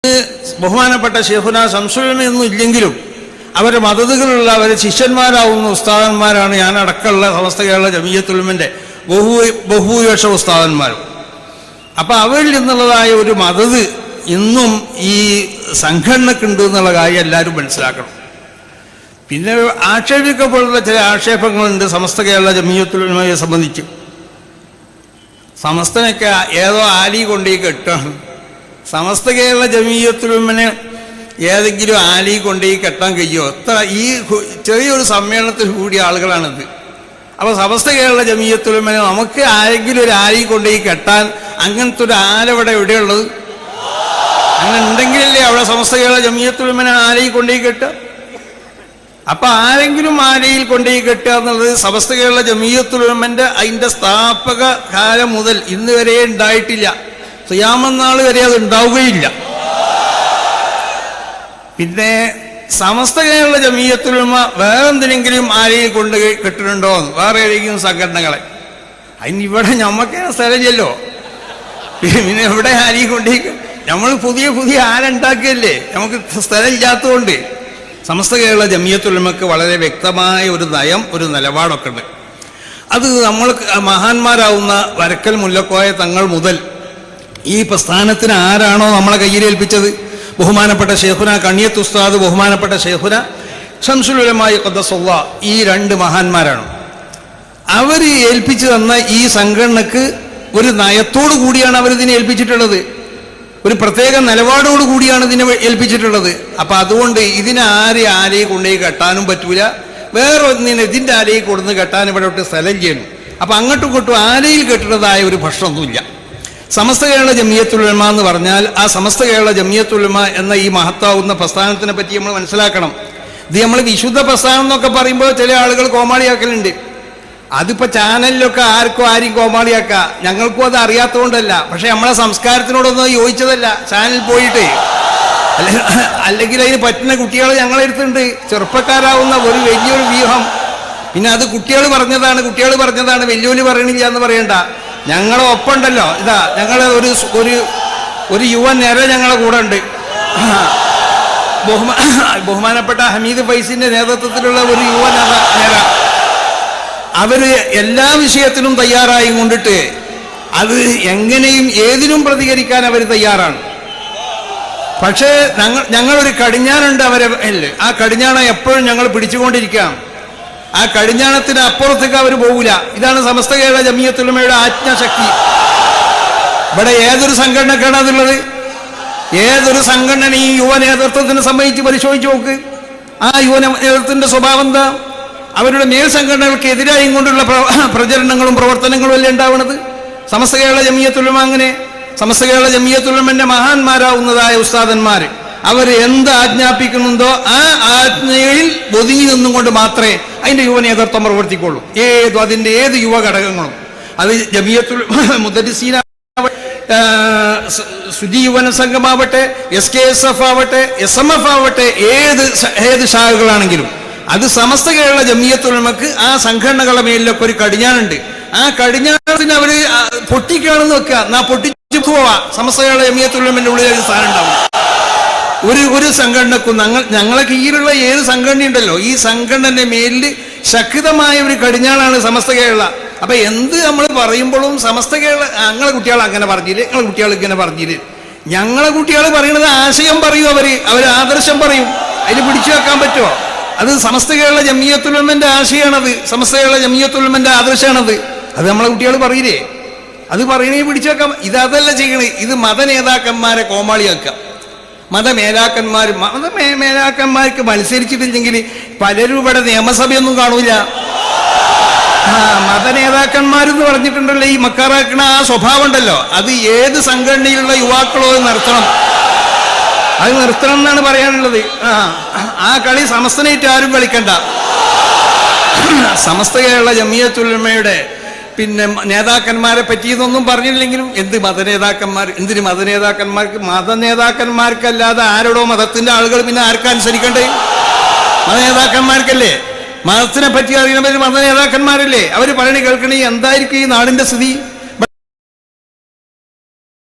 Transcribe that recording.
ബഹുമാനപ്പെട്ട ശൈഖുന ശംസുലമയൊന്നും ഇല്ലെങ്കിലും അവരുടെ മദതുകളുള്ള അവരെ ശിഷ്യന്മാരാവുന്ന ഉസ്താദന്മാരാണ് ഞാനടക്കമുള്ള സമസ്ത കേരള ജമിയത്തുൽ ഉലമയുടെ ബഹുഭൂരിപക്ഷ ഉസ്താദന്മാരും. അപ്പം അവരിൽ നിന്നുള്ളതായ ഒരു മദത് ഇന്നും ഈ സംഘടനക്കുണ്ട് എന്നുള്ള കാര്യം എല്ലാവരും മനസ്സിലാക്കണം. പിന്നെ ആക്ഷേപിക്കപ്പെടുന്ന ചില ആക്ഷേപങ്ങളുണ്ട് സമസ്ത കേരള ജമിയത്തുൽ ഉലമയെ സംബന്ധിച്ച്. സമസ്തനൊക്കെ ഏതോ ആലി കൊണ്ടേ കെട്ടാണ്. സമസ്ത കേരള ജമിയത്തുൽ ഉലമനെ ഏതെങ്കിലും ആലി കൊണ്ടേ കെട്ടാൻ കഴിയുമോ? എത്ര ഈ ചെറിയൊരു സമ്മേളനത്തിൽ കൂടിയ ആളുകളാണിത്. അപ്പോൾ സമസ്ത കേരള ജമിയത്തുൽ ഉലമനെ നമുക്ക് ആരെങ്കിലും ഒരു ആലി കൊണ്ടേ കെട്ടാൻ അങ്ങനത്തെ ഒരു ആലവിടെ എവിടെയുള്ളത്? അങ്ങനെ ഉണ്ടെങ്കിലല്ലേ അവിടെ സമസ്ത കേരള ജമിയത്തുൽ ഉലമനെ ആലയിൽ കൊണ്ടേ കെട്ടുക. അപ്പൊ ആരെങ്കിലും ആലയിൽ കൊണ്ടേ കെട്ടുക എന്നുള്ളത് സമസ്ത കേരള ജമിയത്തുൽ ഉലമന്റെ അതിന്റെ സ്ഥാപക കാലം മുതൽ ഇന്ന് വരെ ഉണ്ടായിട്ടില്ല. ഖിയാമത്ത് നാൾ വരെ അത് ഉണ്ടാവുകയില്ല. പിന്നെ സമസ്ത കേരള ജമിയത്തുൽ ഉലമ വേറെ എന്തിനെങ്കിലും ആലയിൽ കൊണ്ട് കെട്ടിട്ടുണ്ടോ വേറെ ഏതെങ്കിലും സംഘടനകളെ? അതിന് ഇവിടെ ഞമ്മക്കേ സ്ഥലമില്ലല്ലോ. പിന്നെ എവിടെ ആലയിൽ കൊണ്ടേ? നമ്മൾ പുതിയ പുതിയ ആലുണ്ടാക്കിയല്ലേ, നമുക്ക് സ്ഥലം ഇല്ലാത്തതുകൊണ്ട്. സമസ്ത കേരള ജമിയത്തുൽ ഉലമക്ക് വളരെ വ്യക്തമായ ഒരു നയം, ഒരു നിലപാടൊക്കെ ഉണ്ട്. അത് നമ്മൾ മഹാന്മാരാവുന്ന വരക്കൽ മുല്ലക്കോയ തങ്ങൾ മുതൽ ഈ പ്രസ്ഥാനത്തിന് ആരാണോ നമ്മളെ കയ്യിലേൽപ്പിച്ചത്, ബഹുമാനപ്പെട്ട ശൈഖുന കണ്ണിയത്ത് ഉസ്താദ്, ബഹുമാനപ്പെട്ട ശൈഖുന ശംസുൽ ഉലമാ ഖദ്ദസല്ലാഹ്, ഈ രണ്ട് മഹാന്മാരാണ്. അവർ ഏൽപ്പിച്ചു തന്ന ഈ സംഘടനക്ക് ഒരു നയത്തോടു കൂടിയാണ് അവരിതിനെ ഏൽപ്പിച്ചിട്ടുള്ളത്. ഒരു പ്രത്യേക നിലപാടോടു കൂടിയാണ് ഇതിനെ ഏൽപ്പിച്ചിട്ടുള്ളത്. അപ്പം അതുകൊണ്ട് ഇതിനെ ആലയിൽ കൊണ്ടുപോയി കെട്ടാനും പറ്റൂല, വേറെ ഒന്നിനെ ഇതിൻ്റെ ആലയിൽ കൊടുന്ന് കെട്ടാനും ഇവിടെ വിട്ട് സ്ഥലം ചെയ്യണം. അപ്പം അങ്ങോട്ടും ഇങ്ങോട്ടും ആലയിൽ കെട്ടുന്നതായ ഒരു പ്രശ്നമൊന്നുമില്ല. സമസ്ത കേരള ജമിയത്തുൽ ഉലമ എന്ന് പറഞ്ഞാൽ ആ സമസ്ത കേരള ജമിയത്തുൽ ഉലമ എന്ന ഈ മഹത്താവുന്ന പ്രസ്ഥാനത്തിനെ പറ്റി നമ്മൾ മനസ്സിലാക്കണം. ഇത് നമ്മൾ വിശുദ്ധ പ്രസ്ഥാനം എന്നൊക്കെ പറയുമ്പോൾ ചില ആളുകൾ കോമാളിയാക്കലുണ്ട്. അതിപ്പോൾ ചാനലിലൊക്കെ ആരെയും കോമാളിയാക്കുക, ഞങ്ങൾക്കും അത് അറിയാത്തതുകൊണ്ടല്ല, പക്ഷെ നമ്മളെ സംസ്കാരത്തിനോടൊന്നും യോജിച്ചതല്ല ചാനലിൽ പോയിട്ട്. അല്ലെങ്കിൽ അതിന് പറ്റുന്ന കുട്ടികൾ ഞങ്ങളെടുത്തുണ്ട്, ചെറുപ്പക്കാരാവുന്ന ഒരു വലിയൊരു വ്യൂഹം. പിന്നെ അത് കുട്ടികൾ പറഞ്ഞതാണ് വെല്ലുവിളി പറയണില്ല എന്ന് പറയണ്ട. ഞങ്ങളെ ഒപ്പമുണ്ടല്ലോ, ഇതാ ഞങ്ങളെ ഒരു യുവൻ നിര ഞങ്ങളെ കൂടെ ഉണ്ട്. ബഹുമാനപ്പെട്ട ഹമീദ് ഫൈസിന്റെ നേതൃത്വത്തിലുള്ള ഒരു യുവൻ നിര. അവര് എല്ലാ വിഷയത്തിനും തയ്യാറായി കൊണ്ടിട്ട് അത് എങ്ങനെയും ഏതിനും പ്രതികരിക്കാൻ അവർ തയ്യാറാണ്. പക്ഷേ ഞങ്ങളൊരു കടിഞ്ഞാനുണ്ട് അവരെ. ആ കടിഞ്ഞാണം എപ്പോഴും ഞങ്ങൾ പിടിച്ചുകൊണ്ടിരിക്കാം. ആ കടിഞ്ഞാണത്തിന് അപ്പുറത്തേക്ക് അവർ പോകൂല. ഇതാണ് സമസ്ത കേരള ജമിയത്തുൽ ഉലമയുടെ ആജ്ഞാശക്തി. ഇവിടെ ഏതൊരു സംഘടനക്കാണ് അതുള്ളത്? ഏതൊരു സംഘടന ഈ യുവ നേതൃത്വത്തിനെ സംബന്ധിച്ച് പരിശോധിച്ച് നോക്ക്. ആ യുവ നേതൃത്വത്തിന്റെ സ്വഭാവം എന്താ? അവരുടെ മേൽ സംഘടനകൾക്ക് എതിരായും കൊണ്ടുള്ള പ്രചരണങ്ങളും പ്രവർത്തനങ്ങളും അല്ലേ ഉണ്ടാവുന്നത്? സമസ്ത കേരള ജമിയത്തുൽ ഉലമ അങ്ങനെ. സമസ്ത കേരള ജമിയത്തുൽ ഉലമന്റെ മഹാന്മാരാവുന്നതായ ഉസ്താദന്മാർ അവർ എന്ത് ആജ്ഞാപിക്കുന്നുണ്ടോ ആ ആജ്ഞയിൽ ഒതുങ്ങി നിന്നും കൊണ്ട് മാത്രമേ അതിന്റെ യുവ നേതൃത്വം പ്രവർത്തിക്കുള്ളൂ. അതിന്റെ ഏത് യുവ ഘടകങ്ങളും, അത് ജമിയത്തുൽ മുദരിസീന, സുജി യുവന സംഘമാവട്ടെ, SKSF ആവട്ടെ, SMF ആവട്ടെ, ഏത് ശാഖകളാണെങ്കിലും അത് സമസ്ത കേരള ജമിയത്തുൽ ഉലമക്ക് ആ സംഘടനകളുടെ മേലിലൊക്കെ ഒരു കടിഞ്ഞാനുണ്ട്. ആ കടിഞ്ഞാണത്തിന് അവര് പൊട്ടിക്കാണെന്ന് വെക്കുക, എന്നാ പൊട്ടിച്ചു പോവാ. സമസ്ത കേരള ജമിയത്തുൽ ഉലമന്റെ ഉള്ളിൽ ഒരു സ്ഥാനം ഉണ്ടാവും. ഒരു സംഘടനക്കും ഞങ്ങളെ കീഴിലുള്ള ഏത് സംഘടനയുണ്ടല്ലോ, ഈ സംഘടനന്റെ മേലിൽ ശക്തമായ ഒരു കടിഞ്ഞാണാണ് സമസ്ത കേരള. അപ്പൊ എന്ത് നമ്മൾ പറയുമ്പോഴും സമസ്ത കേരള ഞങ്ങളെ കുട്ടികൾ അങ്ങനെ പറഞ്ഞില്ലേ, ഞങ്ങളെ കുട്ടികൾ ഇങ്ങനെ പറഞ്ഞില്ലേ, ഞങ്ങളെ കുട്ടികൾ പറയുന്നത് ആശയം പറയും, അവര് ആദർശം പറയും. അതിന് പിടിച്ചു വെക്കാൻ പറ്റുമോ? അത് സമസ്ത കേരള ജമിയത്തുൽ ഉലമന്റെ ആശയമാണത്, സമസ്ത കേരള ജമിയത്തുൽ ഉലമന്റെ ആദർശമാണത്. അത് നമ്മളെ കുട്ടികൾ പറയില്ലേ, അത് പറയണേ പിടിച്ചു വെക്കാം. ഇതല്ല ചെയ്യണേ. ഇത് മതനേതാക്കന്മാരെ കോമാളിയാക്കുക. മതമേലാക്കന്മാർക്ക് മത്സരിച്ചിട്ടില്ലെങ്കിൽ പലരും ഇവിടെ നിയമസഭയൊന്നും കാണൂല. മതനേതാക്കന്മാരെന്ന് പറഞ്ഞിട്ടുണ്ടല്ലോ, ഈ മക്കാറാക്കണ ആ സ്വഭാവം ഉണ്ടല്ലോ, അത് ഏത് സംഘടനയിലുള്ള യുവാക്കളോ നിർത്തണം. അത് നിർത്തണം എന്നാണ് പറയാനുള്ളത്. ആ കളി സമസ്തനായിട്ട് ആരും കളിക്കണ്ട. സമസ്ത കേരള ജമിയത്തുൽ ഉലമയുടെ പിന്നെ നേതാക്കന്മാരെ പറ്റിയെന്നൊന്നും പറഞ്ഞില്ലെങ്കിലും എന്തിന് മതനേതാക്കന്മാർക്ക്? മതനേതാക്കന്മാർക്കല്ലാതെ ആരോടോ മതത്തിന്റെ ആളുകൾ പിന്നെ ആർക്കനുസരിക്കണ്ടേ? മതനേതാക്കന്മാർക്കല്ലേ. മതത്തിനെ പറ്റി അറിയണവർ മതനേതാക്കന്മാരല്ലേ. അവർ പറയണ കേൾക്കണേ എന്തായിരിക്കും ഈ നാടിന്റെ സ്ഥിതി?